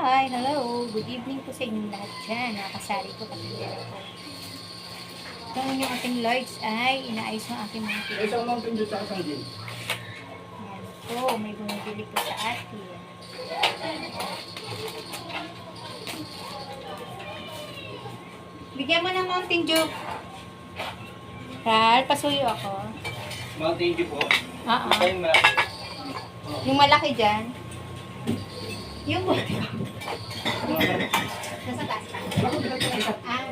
Hi! Hello! Good evening po sa inyong lahat dyan. Nakasari ko kapitera ko. Ito yung ating lights ay inaayos ng aking mga pinag. Isang mountain dito sa isang gin. Ayan po, may bumibili po sa atin. Bigyan mo ng Mountain Dew. Ral, pasuyo ako. Mountain Dew po. Oo. Isang malaki. Yung malaki dyan. Yung bote ko. Nasa taas pa. Ah.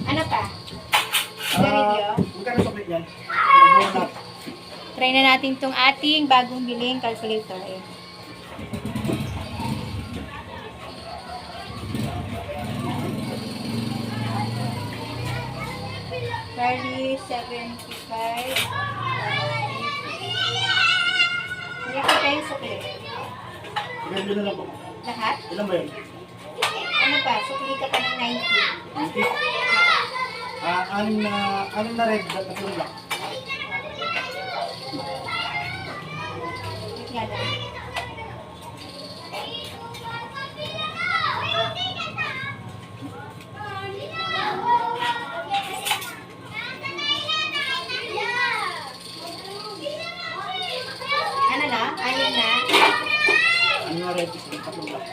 Ano pa? Sigarilyo? Magkano sa plate yan? Try na natin tong ating bagong biling calculator. Ayan. Bali, 75. Hindi ko tayo sukli. Ilan na lang po. Lahat? Ilan ba yun? Ano pa? Sukli ka pa ng 90. 90? Anim na red at tatlong black. Wait nga lang. Ano na? Anim na? Anim na red at tatlong black.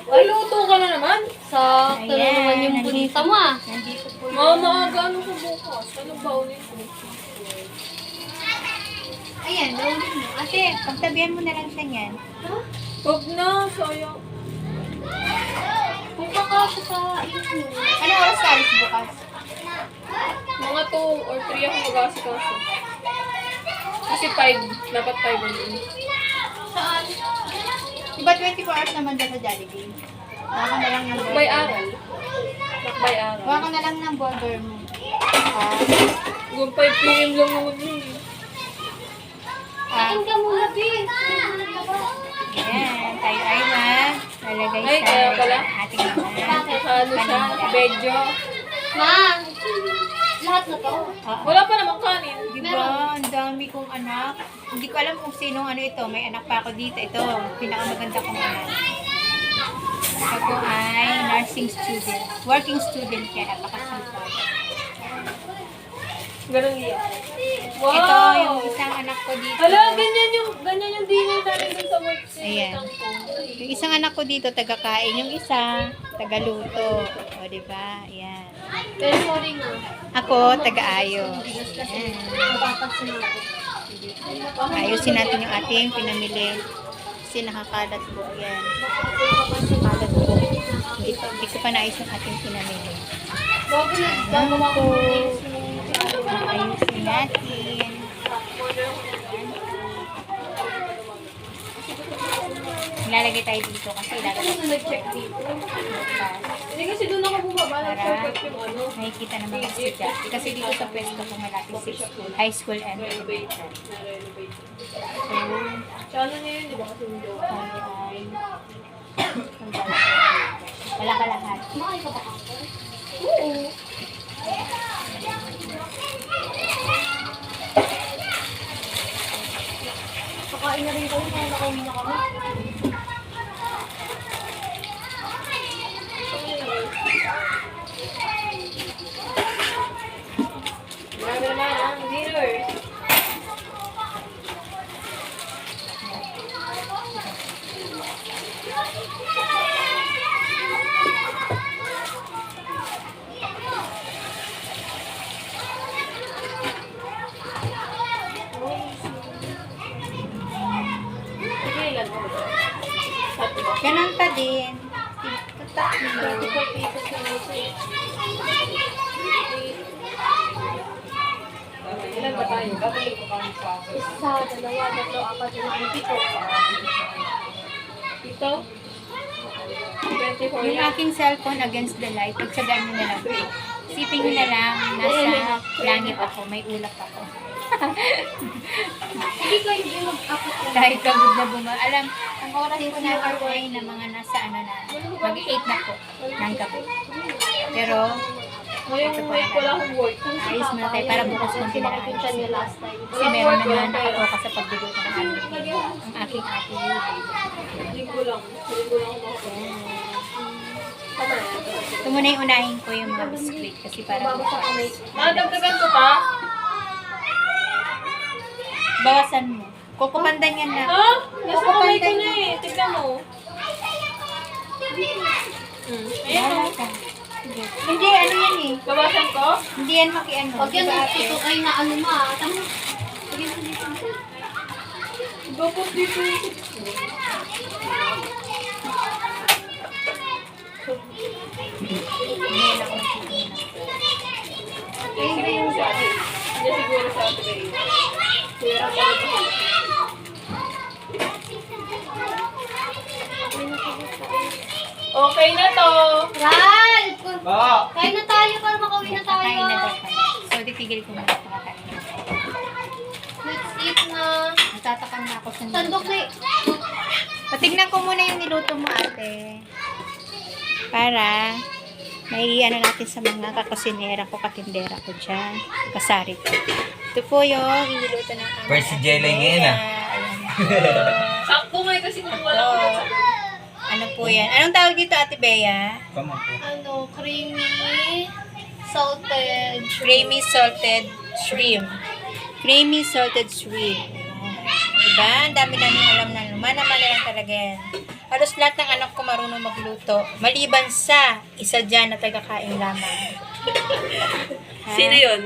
Ay, luto ka na naman. Sakto na Ayan, naman yung bunita mo ah. Nandito po yung... Maaga ano sa bukas? Ano ba ulit ko? Ayan, lawin mo. Ate, pagtabihan mo na lang siya niyan. Huwag na, sayang. Kung kakasya sa inyo. Ano oras ka alis bukas? Mga 2 or 3 ako mag-asikaso. Kasi 5. Dapat 5 ang din. Saan? Diba 24 hours naman dyan sa Jollibee? Baka ka na lang ng Lakbay aral. Lakbay aral. Baka ka na lang ng burger mo. Ah, Hanggang 5 PM lang naman yun. ah, ka muna, babe. Ayan, tayo ay lalagay Ay, sa kaya pala. ating mga Ano siya? Bedyo. Ma, lahat na to. Wala pa namang kanin. Diba? Ang dami kong anak. Hindi ko alam kung sinong ano ito. May anak pa ako dito. Ito, pinakamaganda kong anak. Ako ay nursing student. Working student kaya napakasipag. Ganun yan. Wow! Ito yung isang anak ko dito. Hala, ganyan yung dinner namin dun sa work. Ayan. Yung isang anak ko dito, taga-kain. Yung isa, taga-luto. O, diba? Ayan. Pero sorry nga. Ako, taga-ayos. Ayan. Ayusin natin yung ating pinamili. Kasi nakakalat po. Ayan. Kalat po. Hindi ko pa naayos yung ating pinamili. Ayan po. Ayusin natin. Ilalagay tayo dito kasi ilalagay Ano nag-check dito? Hindi kasi doon ako bumaba. para Nag-check yung ano. makikita ng mga estudyante. Kasi dito sa pwesto ko malapit sa school, high school and elementary. Na-renovate. So, Sa ano niya yun, di ba kasi yung joke? tayo ay wala ka lahat. Kumain ka ba ako? Oo. Kakain na rin kami, kaya nakain na kami. Marami naman ang dinner. Ganun pa din. 34 pesos na ito eh. Ilan ba tayo? Isa, dalawa, tatlo, apat, lima, pito. Ito? 24 Yung yan. aking cellphone against the light, pagsagaan nyo na lang. Isipin nyo na lang, nasa langit ako, may ulap ako. Hindi kayo yung mag-upload ko. Kahit pagod na Alam, ang oras ko na ay na mga nasa mag-8 na po ng gabi. Pero, Ngayong week wala akong work. ayos mo na tayo para bukas kong Sumakapin siya niya pinakaayos. last time. Kasi meron naman nakatoka sa pagduduto ng ang aking ate. Linggo lang. Linggo lang ako makapag. Tama yan. Ito muna yung unahin ko yung mga biscuit kasi para Bago sa kamay. Madagdagan ko pa? bawasan mo. Kukumandan yan na. Ha? Nasa kamay ko na eh. Tignan mo. Ayan Wala o. ka. Hindi, ano yan eh. Babasan ko? Hindi yan makiano. Pag yan, Diba, ate? ito ay na ano ma. Tama. Sige, sige, sige. Bakit dito? Hindi na ako nagtitingin. Siguro sa atin. Hindi siguro sa atin. Kaya okay na to. Ral! Ba! Kain na tayo para makauwi na tayo. Kakain na daw kami. So, titigil ko muna kumakain. Let's eat na. Natatakam na ako sa Sandok na Patignan ko muna yung niluto mo, ate. Para may ano natin sa mga kakusinera ko, katindera ko dyan. Kasari ko. Ito po yung iniluto ng aming First si ate Jelly ngayon, Bea. ah. Ayan. Sakto nga kasi kung wala Ito. ko sa Ano po yan? Anong tawag dito, Ate Bea? Come on. ano, creamy, salted. Creamy salted shrimp. Creamy salted shrimp. Diba? Ang dami-dami alam na. Mana-mana lang talaga yan. Halos lahat ng anak ko marunong magluto. Maliban sa isa dyan na tagakain lamang. Ha? Sino yun?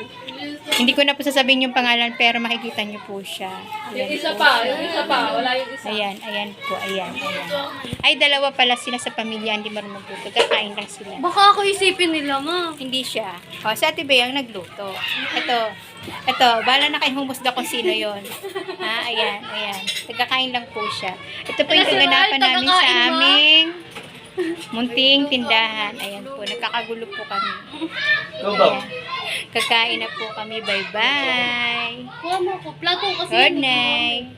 Hindi ko na po sasabihin yung pangalan pero makikita niyo po siya. Yung Ayan isa po pa. siya. Yung isa pa. Wala yung isa. Ayan, ayan po, ayan. Ay, dalawa pala sila sa pamilya, hindi marunong magluto. Kakain lang sila. Baka ako isipin nila ma. Hindi siya. O, sa Ate Bea ang nagluto. Ito, bala na kayong humusga kung sino yon. Ha, ayan, ayan. Nagkakain lang po siya. Ito po yung Kasi kaganapan ay, namin sa tagakain mo. aming munting tindahan. Ayan po, nagkakagulo po kami. Go, go. Ayan. Kakain na po kami. Bye-bye. Kuha mo ko. Plato kasi. Good night.